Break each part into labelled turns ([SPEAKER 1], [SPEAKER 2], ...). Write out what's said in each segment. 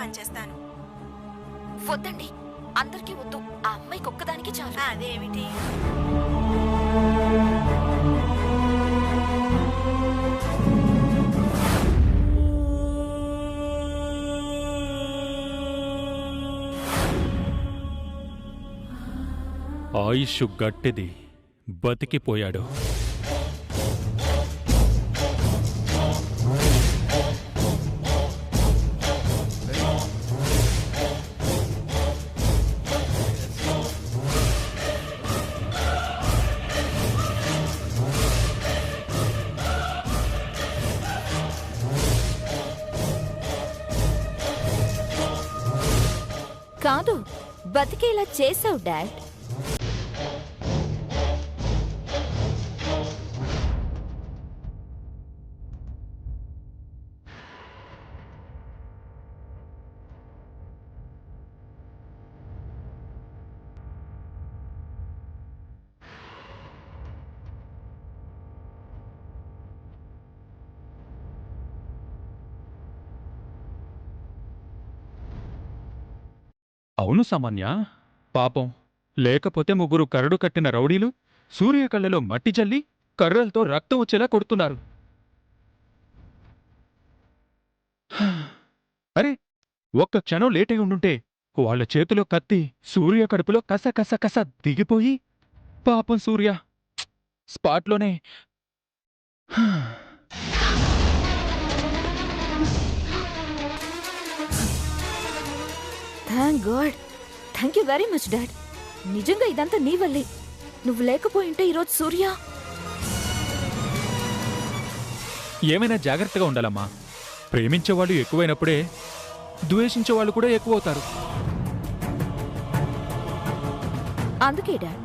[SPEAKER 1] పనిచేస్తాను.
[SPEAKER 2] వద్దండి, అందరికీ వద్దు, ఆ అమ్మాయికి ఒక్కదానికి చాలు.
[SPEAKER 1] అదేమిటి?
[SPEAKER 3] ఆయుష్ గట్టిది, బతికిపోయాడు.
[SPEAKER 2] కాదు, బతికేలా చేసావు డాడ్.
[SPEAKER 3] అవును సామాన్య, పాపం. లేకపోతే ముగ్గురు కరడు కట్టిన రౌడీలు సూర్య కళ్ళలో మట్టి చల్లి కర్రలతో రక్తం వచ్చేలా కొడుతున్నారు. అరే, ఒక్క క్షణం లేటై ఉండుంటే వాళ్ళ చేతిలో కత్తి సూర్య కడుపులో కస కస కస దిగిపోయి పాపం సూర్య స్పాట్లోనే.
[SPEAKER 2] Thank God, thank you very much dad. నిజంగా ఇదంతా నీ వల్లే. నువ్వు లేకపోయింటే ఈరోజు సూర్య.
[SPEAKER 3] ఏమైనా జాగ్రత్తగా ఉండాలమ్మా. ప్రేమించేవాళ్ళు ఎక్కువైనప్పుడే ద్వేషించేవాళ్ళు కూడా ఎక్కువవుతారు.
[SPEAKER 2] అందుకే డాడ్,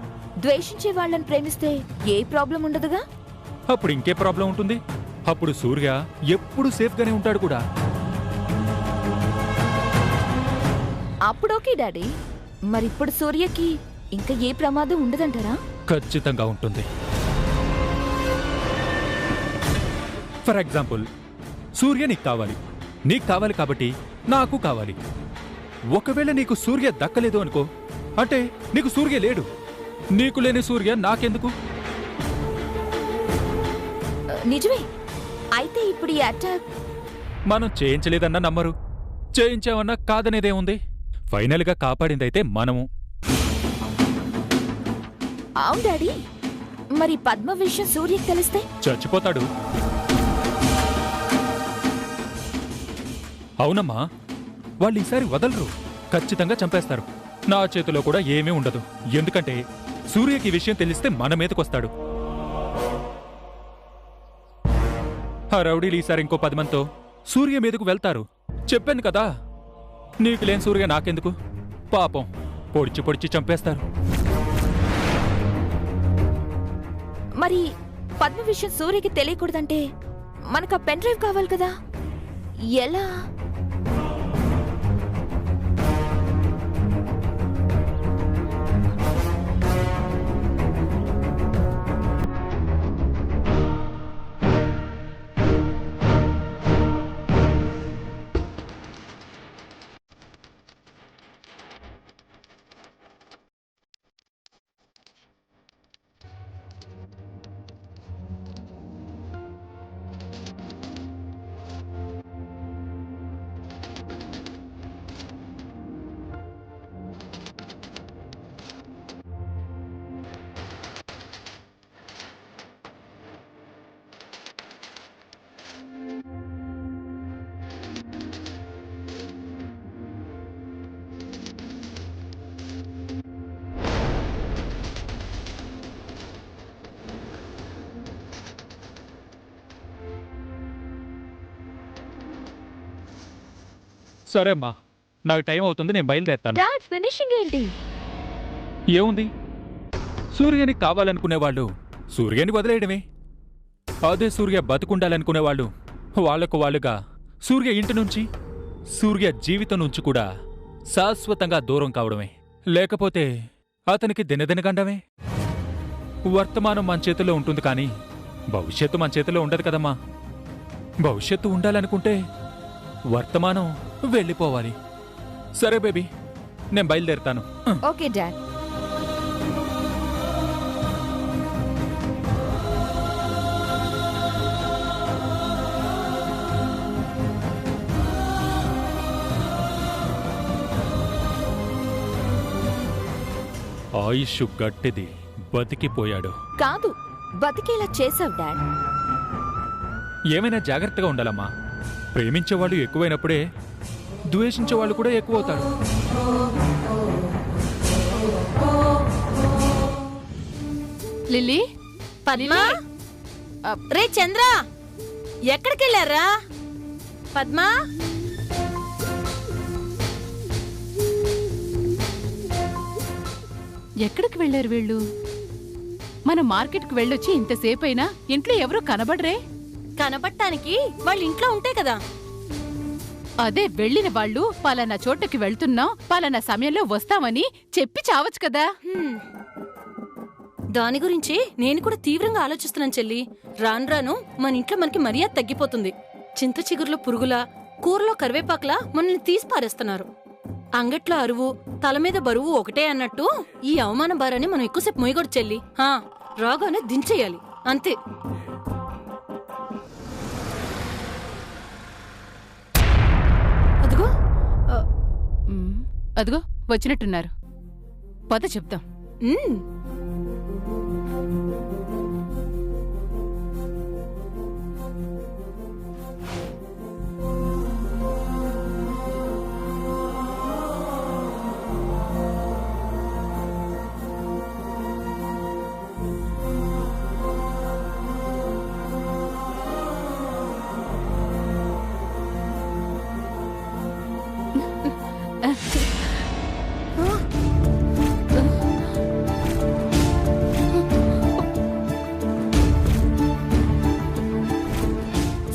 [SPEAKER 2] ద్వేషించే వాళ్ళని ప్రేమిస్తే ఏ ప్రాబ్లం ఉండదుగా.
[SPEAKER 3] అప్పుడు ఇంకే ప్రాబ్లం ఉంటుంది? అప్పుడు సూర్య ఎప్పుడు సేఫ్గానే ఉంటాడు కూడా.
[SPEAKER 2] అప్పుడు ఓకే డాడీ. మరిప్పుడు సూర్యకి ఇంకా ఏ ప్రమాదం ఉండదంటారా?
[SPEAKER 3] ఖచ్చితంగా ఉంటుంది. ఫర్ ఎగ్జాంపుల్, సూర్య నీకు కావాలి కాబట్టి నాకు కావాలి. ఒకవేళ నీకు సూర్య దక్కలేదు అనుకో, అంటే నీకు సూర్య లేడు. నీకు లేని సూర్య నాకెందుకు?
[SPEAKER 2] నిజమే. అయితే ఇప్పుడు ఈ అటాక్
[SPEAKER 3] మనం చేయించలేదన్నా నమ్మరు, చేయించామన్నా కాదనేదేముంది. ఫైనల్గా కాపాడిందైతే మనము.
[SPEAKER 2] అవును డాడీ. మరి పద్మ విషయం సూర్యకి తెలిస్తే
[SPEAKER 3] చచ్చిపోతాడు. అవునమ్మా, వాళ్ళు ఈసారి వదలరు, ఖచ్చితంగా చంపేస్తారు. నా చేతిలో కూడా ఏమీ ఉండదు, ఎందుకంటే సూర్యకి ఈ విషయం తెలిస్తే మన మీదకొస్తాడు. ఆ రౌడీలు ఈసారి ఇంకో 10 మందితో సూర్య మీదకు వెళ్తారు. చెప్పాను కదా, నీకు లేని సూర్య నాకెందుకు? పాపం, పొడిచి పొడిచి చంపేస్తారు.
[SPEAKER 2] మరి పద్మ విషయం సూర్యకి తెలియకూడదంటే మనకు ఆ పెన్ డ్రైవ్ కావాలి కదా, ఎలా?
[SPEAKER 3] సరే అమ్మా, నాకు టైం అవుతుంది, నేను బయలుదేరుతాను.
[SPEAKER 2] డాడ్, ఫినిషింగ్ ఏంటి?
[SPEAKER 3] ఏముంది, సూర్యని కావాలనుకునేవాళ్ళు సూర్యని వదిలేయడమే. అదే సూర్య బతుకుండాలనుకునేవాళ్ళు వాళ్లకు వాళ్ళుగా సూర్య ఇంటి నుంచి, సూర్య జీవితం నుంచి కూడా శాశ్వతంగా దూరం కావడమే. లేకపోతే అతనికి దినదినగండమే. వర్తమానం మన చేతిలో ఉంటుంది కానీ భవిష్యత్తు మన చేతిలో ఉండదు కదమ్మా. భవిష్యత్తు ఉండాలనుకుంటే వర్తమానం వెళ్ళిపోవాలి. సరే బేబీ, నేను బయలుదేరుతాను.
[SPEAKER 2] Okay dad.
[SPEAKER 3] ఆయుష్ గట్టిది, బతికిపోయాడు.
[SPEAKER 2] కాదు, బతికేలా చేసావు డాడ్.
[SPEAKER 3] ఏమైనా జాగ్రత్తగా ఉండాలమ్మా. ప్రేమించేవాళ్ళు ఎక్కువైనప్పుడే ద్వేషించేవాళ్ళు కూడా ఎక్కువ అవుతారు.
[SPEAKER 1] లిల్లీ, పద్మా, రే చంద్ర, ఎక్కడికెళ్ళారా? పద్మా, ఎక్కడికి వెళ్ళారు వీళ్ళు? మనం మార్కెట్కి వెళ్ళొచ్చి ఇంతసేపు అయినా ఇంట్లో ఎవరూ కనబడరే? కనబడటానికి వాళ్ళ ఇంట్లో ఉంటే కదా. అదే వెళ్ళిన వాళ్ళు పలానా చోటకి వెళ్తున్నాం, పలానా సమయంలో వస్తామని చెప్పి చావచ్చు కదా. దాని గురించి నేను కూడా తీవ్రంగా ఆలోచిస్తున్నాను చెల్లి. రాను రాను మన ఇంట్లో మనకి మర్యాద తగ్గిపోతుంది. చింత చిగురులో పురుగులా, కూరలో కరివేపాకులా మనల్ని తీసి పారేస్తున్నారు. అంగట్లో అరువు, తల మీద బరువు ఒకటే అన్నట్టు ఈ అవమాన భారాన్ని మనం ఎక్కువసేపు మొయ్యకూడదు చెల్లి. రాగానే దించేయాలి, అంతే. అదిగో అదిగో వచ్చినట్టున్నారు. పద చెప్తాం.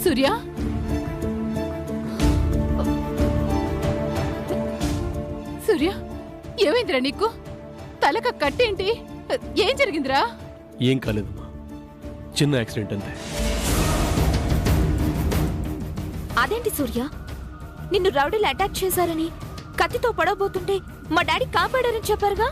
[SPEAKER 1] సూర్య, సూర్య, ఏమైందిరా నీకు? తలక కట్టేంటి? ఏం జరిగిందిరా?
[SPEAKER 4] ఏం కాలేదమ్మా, చిన్న యాక్సిడెంట్ అంతే.
[SPEAKER 2] అదేంటి సూర్య, నిన్ను రౌడీలు అటాక్ చేశారని కత్తితో పడవబోతుంటే మా డాడీ కాపాడారని చెప్పారుగా?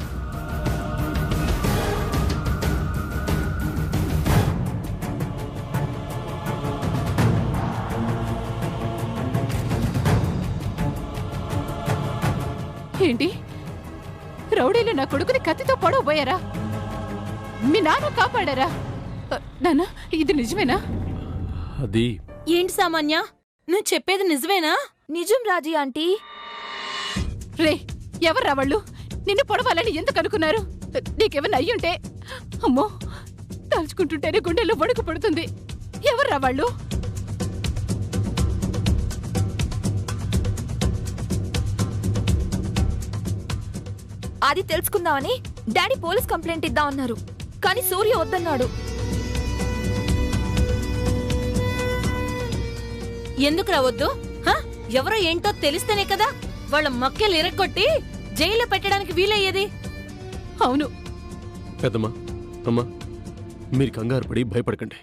[SPEAKER 1] ఏంటి, రౌడీలు నా కొడుకుని కత్తితో పొడవబోయారా? మీ నాన్న కాపాడారా? నాన్న, ఇది నిజమేనా?
[SPEAKER 4] అది
[SPEAKER 1] ఏంటి సామాన్య, నువ్వు చెప్పేది నిజమేనా?
[SPEAKER 2] నిజం రాజీ ఆంటీ.
[SPEAKER 1] రే, ఎవర్రా వాళ్ళు? నిన్ను పొడవాలని ఎందుకు అనుకున్నారు? నీకేమన్నా అయ్యుంటే, అమ్మో, తలుచుకుంటుంటేనే గుండెల్లో వణుకు పడుతుంది. ఎవర్రా వాళ్ళు?
[SPEAKER 2] అది తెలుసుకుందామని డాడీ పోలీస్ కంప్లైంట్ ఇద్దామన్నారు, కానీ సూర్య వద్దన్నాడు.
[SPEAKER 1] ఎందుకు రావద్దు? ఎవరో ఏంటో తెలిస్తేనే కదా వాళ్ళ మక్కెలు ఇరక్కొట్టి జైల్లో పెట్టడానికి వీలయ్యేది. అవును
[SPEAKER 4] పెద్దమ్మా, అమ్మా, మీరు కంగారు పడి భయపడకండి.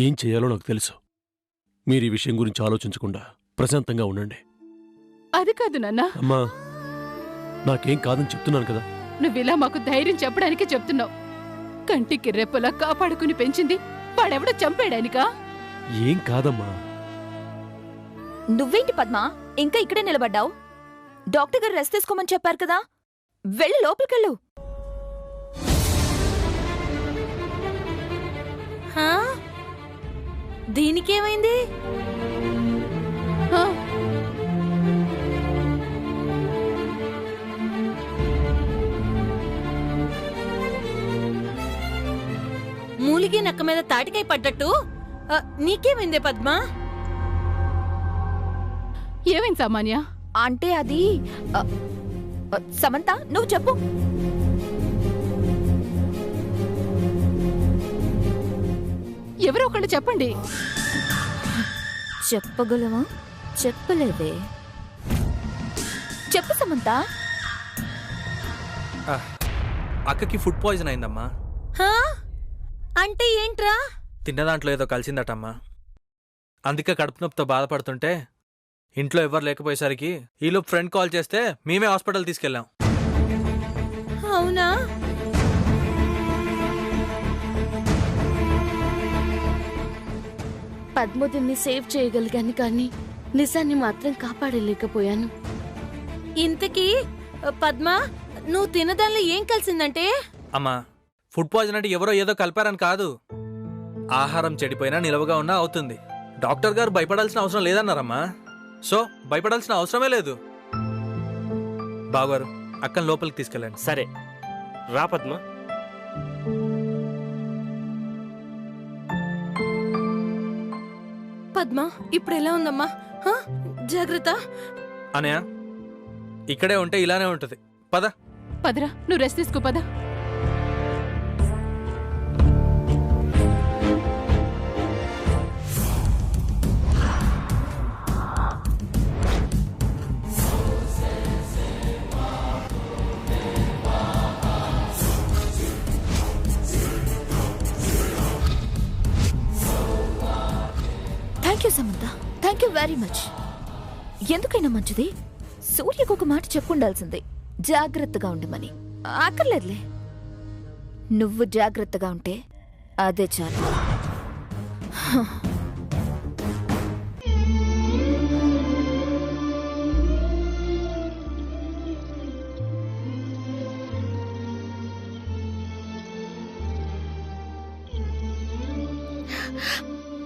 [SPEAKER 4] ఏం చేయాలో నాకు తెలుసు. మీరు ఈ విషయం గురించి ఆలోచించకుండా ప్రశాంతంగా ఉండండి.
[SPEAKER 1] అది కాదు నాన్న.
[SPEAKER 4] అమ్మా, నాకేం కాదని చెప్తున్నాను కదా.
[SPEAKER 1] నువ్విలా మాకు ధైర్యం చెప్పడానికి చెప్తున్నావు. కంటికి రెప్పలా కాపాడుకుని పెంచింది వాడెవడో చంపేయడానికా?
[SPEAKER 4] ఏం కాదమ్మా.
[SPEAKER 2] నువ్వేంటి పద్మా ఇంకా ఇక్కడే నిలబడ్డావు? డాక్టర్ గారు రెస్ట్ తీసుకోమని చెప్పారు కదా, వెళ్ళి లోపలికెళ్ళు.
[SPEAKER 1] దీనికేమైంది? మూలిగి నక్క మీద తాటికాయ పడ్డట్టు నీకేమైందే పద్మా? ఏమైంది సామాన్య?
[SPEAKER 2] అంటే అది సమంత, నువ్వు చెప్పు.
[SPEAKER 1] ఎవరో ఒకళ్ళు చెప్పండి.
[SPEAKER 2] చెప్పగలవా? చెప్పలేదే. చెప్పు సమంత.
[SPEAKER 5] అక్కకి ఫుడ్ పాయిజన్ అయిందమ్మా.
[SPEAKER 1] అంటే ఏంట్రా?
[SPEAKER 5] తిన్న దాంట్లో ఏదో కలిసిందటమ్మా. అందుకే కడుపు నొప్పితో బాధపడుతుంటే ఇంట్లో ఎవరు లేకపోయేసరికి ఈలోపు ఫ్రెండ్ కాల్ చేస్తే మేమే హాస్పిటల్ తీసుకెళ్ళాం.
[SPEAKER 1] అవునా?
[SPEAKER 6] పద్మోదిని సేవ్ చేయగలిగాను కానీ నిజాన్ని మాత్రం కాపాడలేకపోయాను.
[SPEAKER 1] ఇంతకీ పద్మ, నువ్వు తినదానిలో ఏం కలిసిందంటే?
[SPEAKER 5] అమ్మా, ఫుడ్ పాయిజన్ అంటే ఎవరో ఏదో కలిపారని కాదు. ఆహారం చెడిపోయినా నిలవగా ఉన్నా అవుతుంది. డాక్టర్ గారు భయపడాల్సిన అవసరం లేదన్నారమ్మా. సో భయపడాల్సిన అవసరమే లేదు. బావగారు, అక్కని లోపలికి తీసుకెళ్ళండి.
[SPEAKER 7] సరే రా పద్మ.
[SPEAKER 1] పద్మ ఇప్పుడు ఎలా ఉందమ్మా? హ? జాగ్రత్త.
[SPEAKER 5] అనయ్య, ఇక్కడే ఉంటే ఇలానే ఉంటది. పద.
[SPEAKER 1] పదరా, నువ్వు రెస్ట్ తీసుకో. పద.
[SPEAKER 2] Thank you Samantha, thank you very much. ఎందుకైనా మంచిది సూర్యకు ఒక మాట చెప్పుండాల్సిందే, జాగ్రత్తగా ఉండమని. అక్కర్లేదులే, నువ్వు జాగ్రత్తగా ఉంటే అదే చాలు.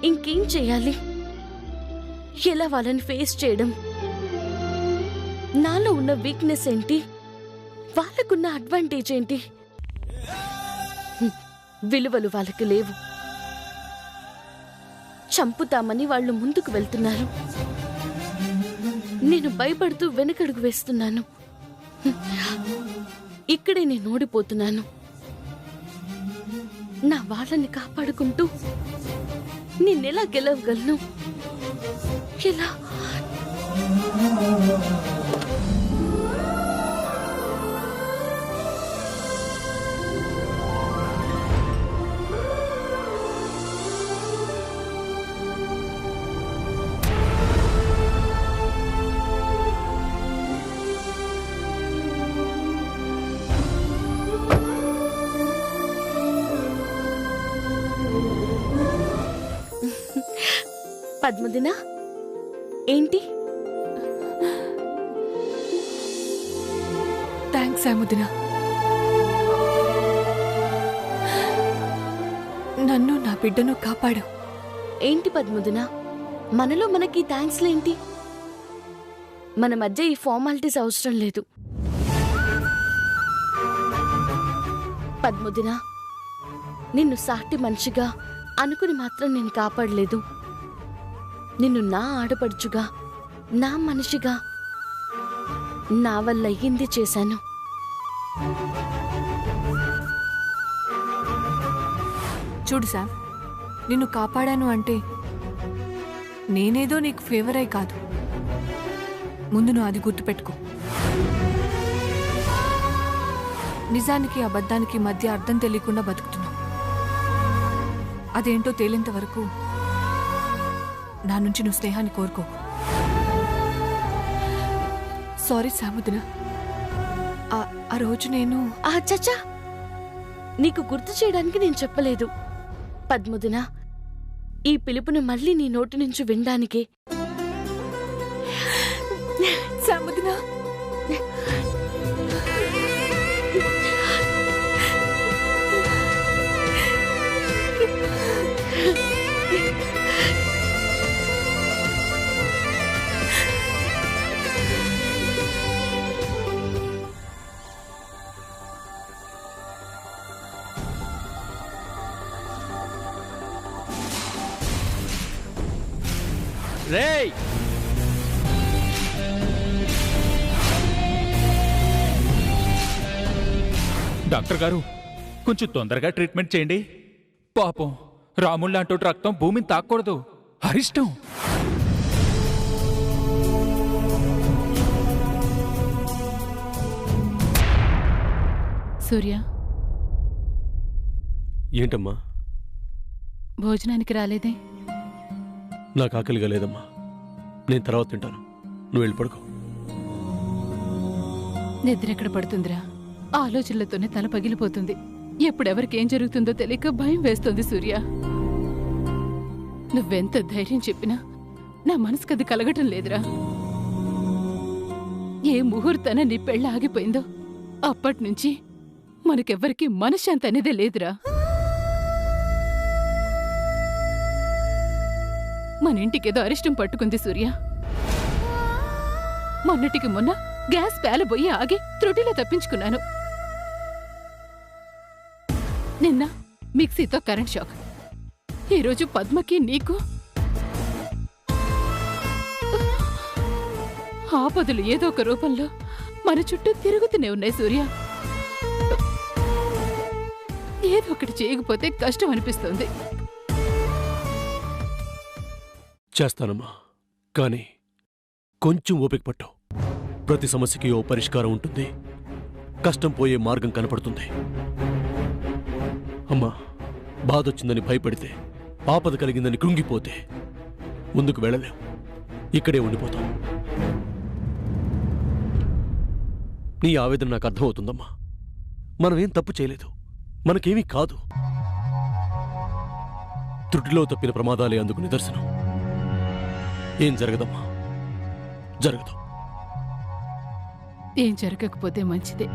[SPEAKER 6] ఇంకేం చెయ్యాలి? ఎలా వాళ్ళని ఫేస్ చేయడం? నాలో ఉన్న వీక్నెస్ ఏంటి? వాళ్ళకున్న అడ్వాంటేజ్ ఏంటి? విలువలు వాళ్ళకి లేవు. చంపుతామని వాళ్ళు ముందుకు వెళ్తున్నారు. నేను భయపడుతూ వెనకడుగు వేస్తున్నాను. ఇక్కడే నేను ఓడిపోతున్నాను. నా వాళ్ళని కాపాడుకుంటూ నిన్నెలా గెలవగలను? ఎలా? పద్మదిన, ఏంటి?
[SPEAKER 8] థ్యాంక్స్ ఆముదిన. నన్ను నా బిడ్డను కాపాడు.
[SPEAKER 6] ఏంటి పద్మదిన, మనలో మనకి థ్యాంక్స్లేంటి? మన మధ్య ఈ ఫార్మాలిటీస్ అవసరం లేదు. పద్మదిన, నిన్ను సాటి మనిషిగా అనుకుని మాత్రం నేను కాపాడలేదు. నిన్ను నా ఆడపడుచుగా, నా మనిషిగా, నా వల్ల అయ్యింది చేశాను.
[SPEAKER 8] చూడు శామ్, నిన్ను కాపాడాను అంటే నేనేదో నీకు ఫేవర్ అయి కాదు. ముందు నువ్వు అది గుర్తుపెట్టుకో. నిజానికి అబద్ధానికి మధ్య అర్థం తెలియకుండా బతుకుతున్నావు. అదేంటో తేలేంత వరకు నా నుంచి నువ్వు స్నేహాన్ని కోరుకో. సారీ సాముదిన, ఆ రోజు నేను
[SPEAKER 6] చచ్చా, నీకు గుర్తు చేయడానికి నేను చెప్పలేదు. పద్మదిన, ఈ పిలుపును మళ్ళీ నీ నోటి నుంచి వినడానికే.
[SPEAKER 8] సాముదిన,
[SPEAKER 4] రేయ్,
[SPEAKER 3] డాక్టర్ గారు, కొంచెం తొందరగా ట్రీట్మెంట్ చేయండి. పాపం రాముళ్ళంటూ రక్తం భూమిని తాకూడదు, అరిష్టం.
[SPEAKER 1] సూర్య,
[SPEAKER 4] ఏంటమ్మా?
[SPEAKER 1] భోజనానికి రాలేదే?
[SPEAKER 4] నాకు ఆకలిగా లేదమ్మా, నేను తర్వాత తింటాను. నువ్వు వెళ్ళి పడుకో.
[SPEAKER 1] నిద్ర ఎక్కడ పడుతుందిరా? ఆలోచనలతోనే తల పగిలిపోతుంది. ఎప్పుడెవరికి ఏం జరుగుతుందో తెలియక భయం వేస్తుంది సూర్య. నువ్వెంత ధైర్యం చెప్పినా నా మనసుకు అది కలగటం లేదురా. ఏ ముహూర్తాన నీ పెళ్ళ ఆగిపోయిందో అప్పటినుంచి మనకెవ్వరికి మనశ్శాంతి అనేదే లేదురా. మన ఇంటికేదో అరిష్టం పట్టుకుంది సూర్య. మొన్నటికి మొన్న గ్యాస్ పేలబోయి ఆగి త్రుటిలో తప్పించుకున్నాను. నిన్న మిక్సీతో కరెంట్ షాక్. ఈరోజు పద్మకి నీకు ఆపదలు ఏదో ఒక రూపంలో మన చుట్టూ తిరుగుతూనే ఉన్నాయి సూర్య. ఏదో ఒకటి చేయకపోతే కష్టం అనిపిస్తుంది.
[SPEAKER 4] చేస్తానమ్మా, కానీ కొంచెం ఓపిక పట్టు. ప్రతి సమస్యకి ఓ పరిష్కారం ఉంటుంది. కష్టం పోయే మార్గం కనపడుతుంది. అమ్మా, బాధొచ్చిందని భయపడితే, ఆపద కలిగిందని కృంగిపోతే ముందుకు వెళ్ళలేం. ఇక్కడే ఉండిపోతాం. నీ ఆవేదన నాకు అర్థమవుతుందమ్మా. మనమేం తప్పు చేయలేదు. మనకేమీ కాదు. త్రుటిలో తప్పిన ప్రమాదాలే అందుకు నిదర్శనం. ఏం జరగదమ్మా, జరగదు.
[SPEAKER 1] ఏం జరగకపోతే మంచిదే.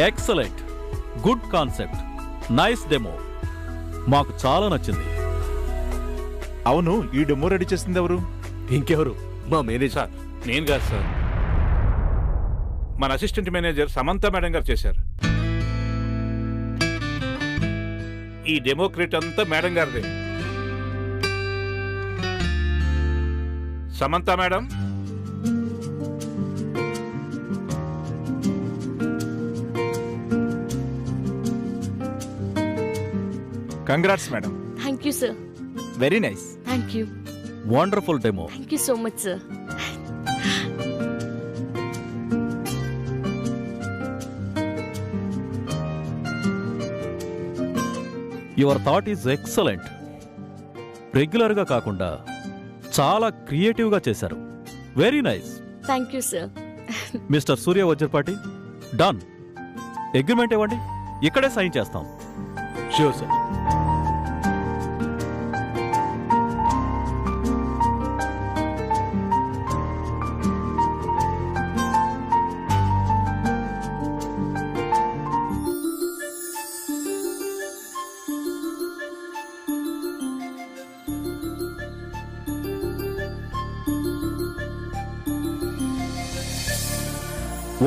[SPEAKER 9] Excellent, good concept, nice demo. మాకు చాలా నచ్చింది.
[SPEAKER 10] అవును, ఈ డెమో రెడీ చేసింది ఎవరు?
[SPEAKER 4] ఇంకెవరు? మా మేనేజర్.
[SPEAKER 10] నేను కాదు సార్, మన అసిస్టెంట్ మేనేజర్ సమంత మేడం గారు చేశారు. ఈ డెమో క్రెడిట్ అంతా మేడం గారిదే. Samantha madam, congrats madam.
[SPEAKER 6] Thank you sir.
[SPEAKER 10] Very nice.
[SPEAKER 6] Thank you.
[SPEAKER 9] Wonderful demo.
[SPEAKER 6] Thank you so much sir.
[SPEAKER 9] Your thought is excellent. రెగ్యులర్గా కాకుండా చాలా క్రియేటివ్గా చేశారు. వెరీ నైస్.
[SPEAKER 6] థ్యాంక్ యూ సార్.
[SPEAKER 9] Mister Surya Vajrapati, done. Agreement ఇవ్వండి, ఇక్కడే సైన్ చేస్తాం.
[SPEAKER 4] Sure sir.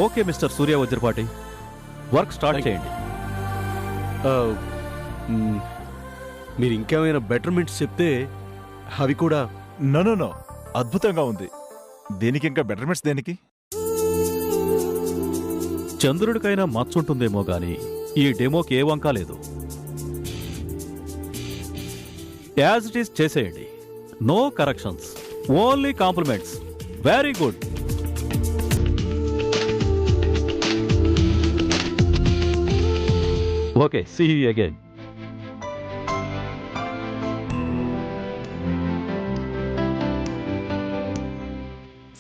[SPEAKER 9] Okay mister Surya Vajrapati, work start చేయండి.
[SPEAKER 4] మీరు ఇంకేమైనా బెటర్మెంట్స్ చెప్తే అవి కూడా.
[SPEAKER 10] నో, అద్భుతంగా ఉంది. దేనికి ఇంకా బెటర్మెంట్స్ దేనికి?
[SPEAKER 9] చంద్రుడికైనా మచ్చుంటుందేమో గాని ఈ డెమోకి ఏ వంక లేదు. యాజ్ ఇట్ ఈస్ చేసేయండి. No corrections, only compliments. Very good. Okay, see you again.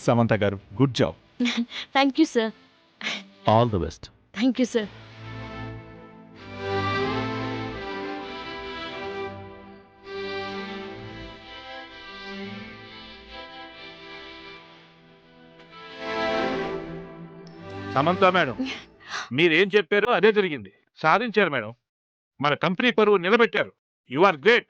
[SPEAKER 10] Samantha గారు, good job.
[SPEAKER 6] Thank you sir.
[SPEAKER 9] All the best.
[SPEAKER 6] Thank you sir.
[SPEAKER 10] Samantha madam, మీరేం చెప్పారో అదే జరిగింది. సాధించారు మేడం. మన కంపెనీ పరువు నిలబెట్టారు. You are great.